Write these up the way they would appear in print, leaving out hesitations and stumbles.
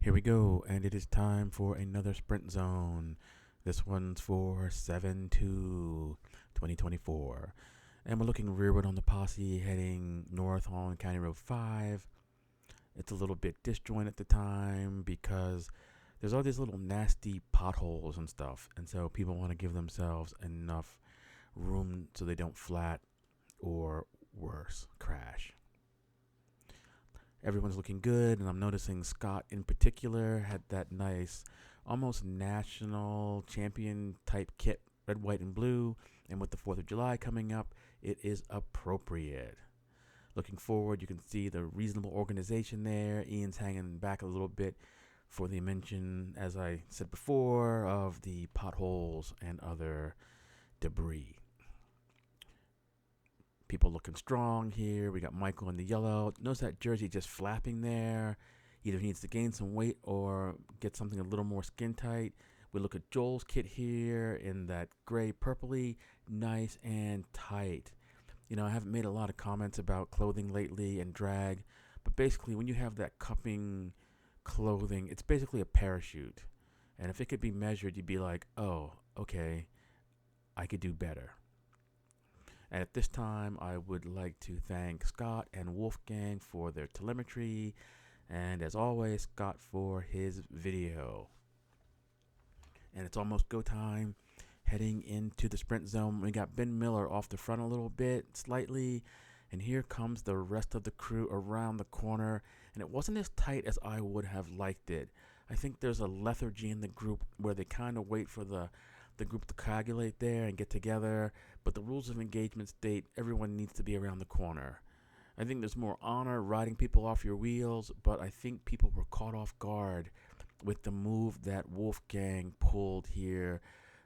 Here we go, and it is time for another sprint zone. This one's for 7/2/2024. And we're looking rearward on the posse, heading north on County Road 5. It's a little bit disjointed at the time because there's all these little nasty potholes and stuff. And so people want to give themselves enough room so they don't flat or worse, crash. Everyone's looking good, and I'm noticing Scott in particular had that nice, almost national champion type kit, red, white, and blue. And with the 4th of July coming up, it is appropriate. Looking forward, you can see the reasonable organization there. Ian's hanging back a little bit for the mention, as I said before, of the potholes and other debris. People looking strong here. We got Michael in the yellow. Notice that jersey just flapping there. Either he needs to gain some weight or get something a little more skin tight. We look at Joel's kit here in that gray purpley, nice and tight. You know, I haven't made a lot of comments about clothing lately and drag, but basically when you have that cupping clothing, it's basically a parachute. And if it could be measured, you'd be like, oh, okay, I could do better. And at this time, I would like to thank Scott and Wolfgang for their telemetry, and as always, Scott for his video. And it's almost go time, heading into the sprint zone. We got Ben Miller off the front a little bit, slightly, and here comes the rest of the crew around the corner, and it wasn't as tight as I would have liked it. I think there's a lethargy in the group where they kind of wait for the group to coagulate there and get together, but the rules of engagement state everyone needs to be around the corner. I think there's more honor riding people off your wheels, but I think people were caught off guard with the move that Wolfgang pulled here,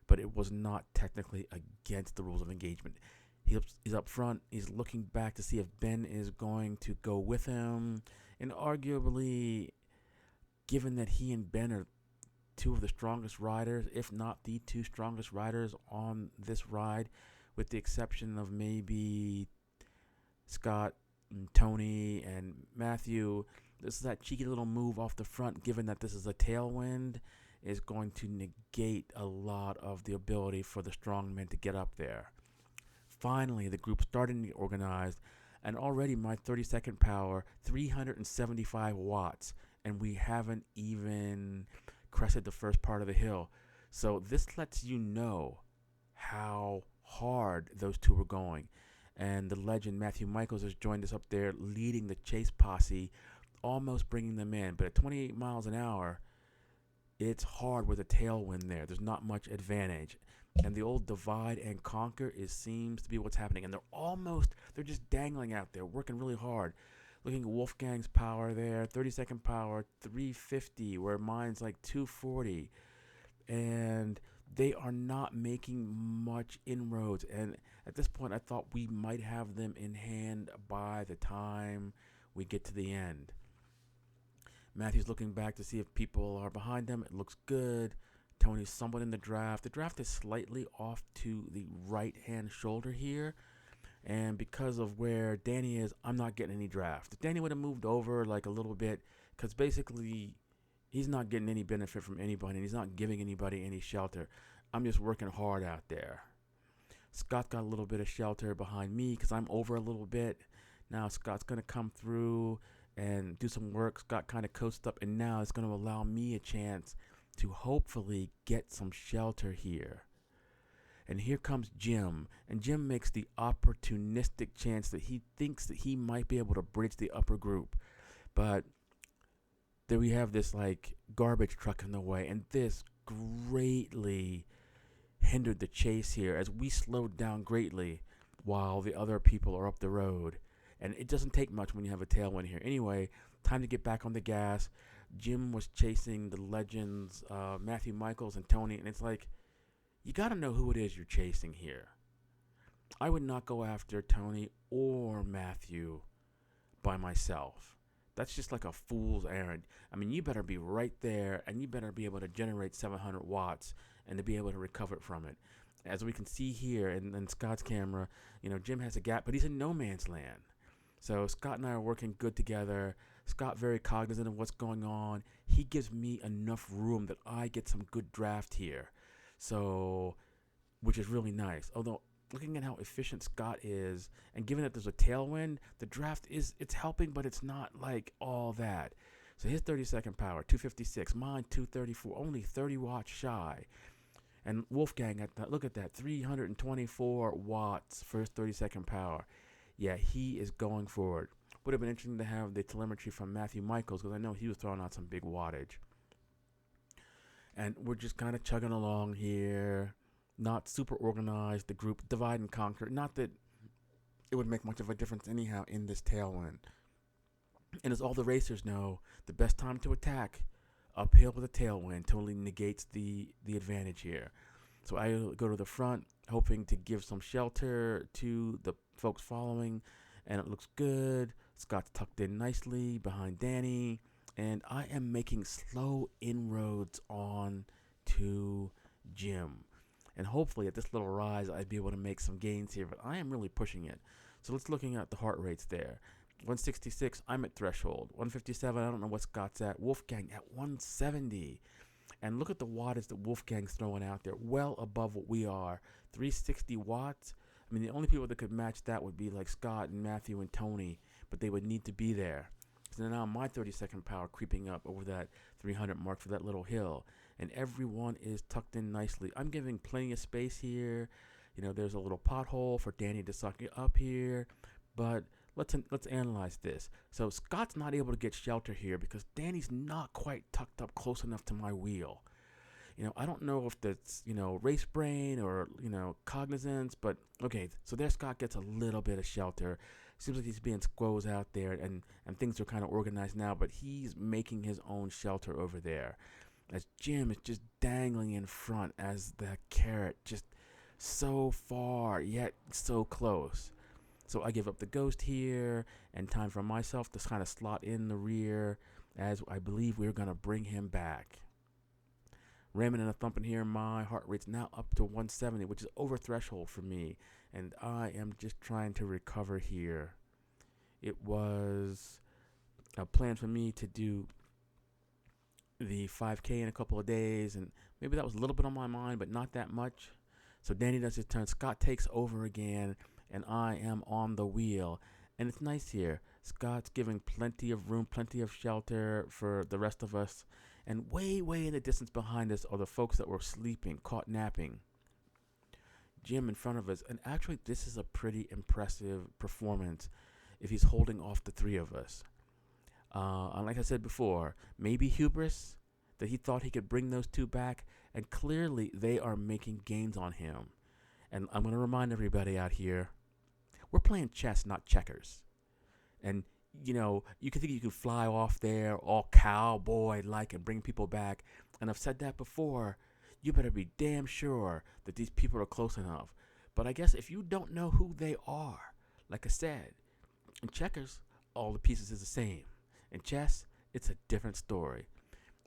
but it was not technically against the rules of engagement. He's up front, he's looking back to see if Ben is going to go with him, and arguably, given that he and Ben are two of the strongest riders, if not the two strongest riders on this ride, with the exception of maybe Scott and Tony and Matthew. This is that cheeky little move off the front, given that this is a tailwind, is going to negate a lot of the ability for the strong men to get up there. Finally, the group started to get organized, and already my 30-second power, 375 watts, and we haven't even crested the first part of the hill. So this lets you know how hard those two were going. And the legend Matthew Michaels has joined us up there leading the chase posse, almost bringing them in. But at 28 miles an hour, it's hard with a tailwind there. There's not much advantage. And the old divide and conquer seems to be what's happening. And they're just dangling out there, working really hard. Looking at Wolfgang's power there, 30-second power, 350, where mine's like 240. And they are not making much inroads. And at this point, I thought we might have them in hand by the time we get to the end. Matthew's looking back to see if people are behind him. It looks good. Tony's somewhat in the draft. The draft is slightly off to the right-hand shoulder here. And because of where Danny is, I'm not getting any draft. If Danny would have moved over like a little bit, because basically he's not getting any benefit from anybody, and he's not giving anybody any shelter. I'm just working hard out there. Scott's got a little bit of shelter behind me because I'm over a little bit. Now Scott's going to come through and do some work. Scott kind of coasted up, and now it's going to allow me a chance to hopefully get some shelter here. And here comes Jim, and Jim makes the opportunistic chance that he thinks that he might be able to bridge the upper group. But there we have this like garbage truck in the way, and this greatly hindered the chase here as we slowed down greatly while the other people are up the road. And it doesn't take much when you have a tailwind here. Anyway, time to get back on the gas. Jim was chasing the legends, Matthew Michaels and Tony, and it's like, you got to know who it is you're chasing here. I would not go after Tony or Matthew by myself. That's just like a fool's errand. I mean, you better be right there, and you better be able to generate 700 watts and to be able to recover from it. As we can see here in Scott's camera, Jim has a gap, but he's in no man's land. So Scott and I are working good together. Scott very cognizant of what's going on. He gives me enough room that I get some good draft here. So, which is really nice. Although, looking at how efficient Scott is, and given that there's a tailwind, the draft it's helping, but it's not like all that. So his 30-second power, 256, mine 234, only 30 watts shy. And Wolfgang, look at that, 324 watts for his 30-second power. Yeah, he is going for it. Would have been interesting to have the telemetry from Matthew Michaels, because I know he was throwing out some big wattage. And we're just kind of chugging along here, not super organized, the group divide and conquer. Not that it would make much of a difference anyhow in this tailwind. And as all the racers know, the best time to attack uphill with a tailwind totally negates the advantage here. So I go to the front, hoping to give some shelter to the folks following, and it looks good. Scott's tucked in nicely behind Danny, and I am making slow inroads on to Jim. And hopefully at this little rise, I'd be able to make some gains here, but I am really pushing it. So let's looking at the heart rates there. 166, I'm at threshold. 157, I don't know what Scott's at. Wolfgang at 170. And look at the wattage that Wolfgang's throwing out there, well above what we are. 360 watts. I mean, the only people that could match that would be like Scott and Matthew and Tony, but they would need to be there. So now my 30-second power creeping up over that 300 mark for that little hill. And everyone is tucked in nicely. I'm giving plenty of space here. You know, there's a little pothole for Danny to suck it up here. But let's analyze this. So Scott's not able to get shelter here because Danny's not quite tucked up close enough to my wheel. You know, I don't know if that's, race brain or, cognizance, but okay, so there Scott gets a little bit of shelter. Seems like he's being squoze out there, and things are kind of organized now, but he's making his own shelter over there. As Jim is just dangling in front as the carrot, just so far, yet so close. So I give up the ghost here, and time for myself to kind of slot in the rear, as I believe we're going to bring him back. Ramming and a thumping here, my heart rate's now up to 170, which is over threshold for me, and I am just trying to recover here. It was a plan for me to do the 5K in a couple of days, and maybe that was a little bit on my mind, but not that much. So Danny does his turn, Scott takes over again, and I am on the wheel. And it's nice here. Scott's giving plenty of room, plenty of shelter for the rest of us. And way, way in the distance behind us are the folks that were sleeping, caught napping. Jim in front of us. And actually, this is a pretty impressive performance if he's holding off the three of us. And like I said before, maybe hubris that he thought he could bring those two back. And clearly, they are making gains on him. And I'm going to remind everybody out here, we're playing chess, not checkers. And, you can think you can fly off there all cowboy-like and bring people back. And I've said that before. You better be damn sure that these people are close enough. But I guess if you don't know who they are, like I said, in checkers, all the pieces is the same. In chess, it's a different story.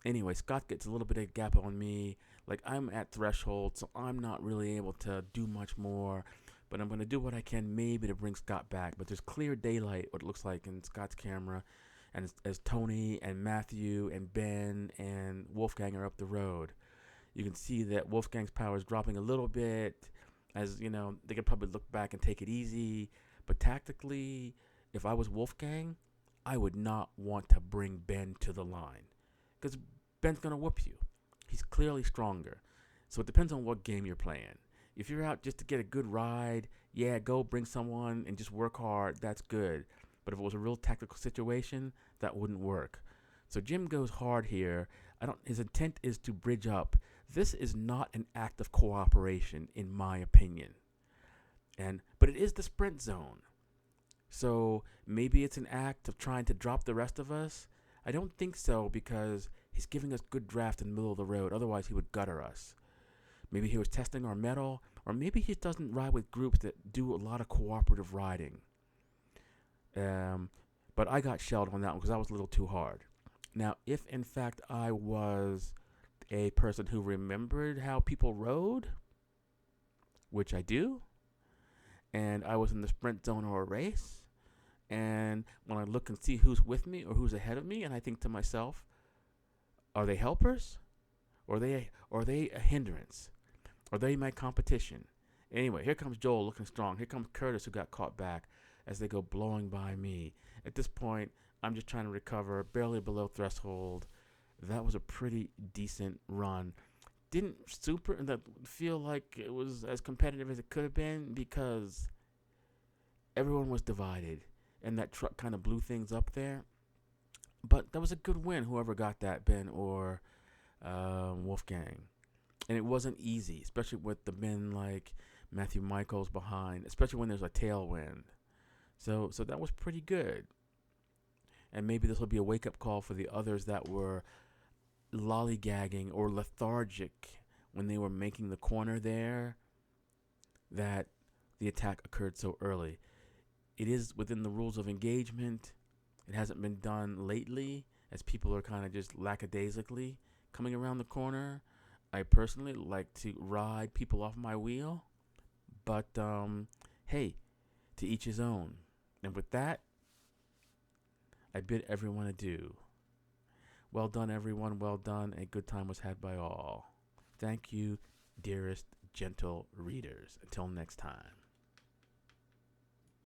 Anyway, Scott gets a little bit of gap on me. Like, I'm at threshold, so I'm not really able to do much more. But I'm going to do what I can maybe to bring Scott back. But there's clear daylight, what it looks like in Scott's camera. And as Tony and Matthew and Ben and Wolfgang are up the road, you can see that Wolfgang's power is dropping a little bit. As, they could probably look back and take it easy. But tactically, if I was Wolfgang, I would not want to bring Ben to the line. Because Ben's going to whoop you. He's clearly stronger. So it depends on what game you're playing. If you're out just to get a good ride, yeah, go bring someone and just work hard. That's good. But if it was a real tactical situation, that wouldn't work. So Jim goes hard here. His intent is to bridge up. This is not an act of cooperation, in my opinion. But it is the sprint zone. So maybe it's an act of trying to drop the rest of us. I don't think so, because he's giving us good draft in the middle of the road. Otherwise, he would gutter us. Maybe he was testing our mettle, or maybe he doesn't ride with groups that do a lot of cooperative riding. But I got shelled on that one because I was a little too hard. Now, if in fact I was a person who remembered how people rode, which I do, and I was in the sprint zone or a race, And when I look and see who's with me or who's ahead of me, and I think to myself, are they helpers? Or are they a hindrance? Are they my competition? Anyway, here comes Joel looking strong. Here comes Curtis, who got caught back as they go blowing by me. At this point, I'm just trying to recover, barely below threshold. That was a pretty decent run. Didn't feel like it was as competitive as it could have been because everyone was divided, and that truck kind of blew things up there. But that was a good win, whoever got that, Ben or Wolfgang. And it wasn't easy, especially with the men like Matthew Michaels behind, especially when there's a tailwind. So that was pretty good. And maybe this will be a wake-up call for the others that were lollygagging or lethargic when they were making the corner there, that the attack occurred so early. It is within the rules of engagement. It hasn't been done lately, as people are kind of just lackadaisically coming around the corner. I personally like to ride people off my wheel, but hey, to each his own. And with that, I bid everyone adieu. Well done, everyone. Well done. A good time was had by all. Thank you, dearest, gentle readers. Until next time.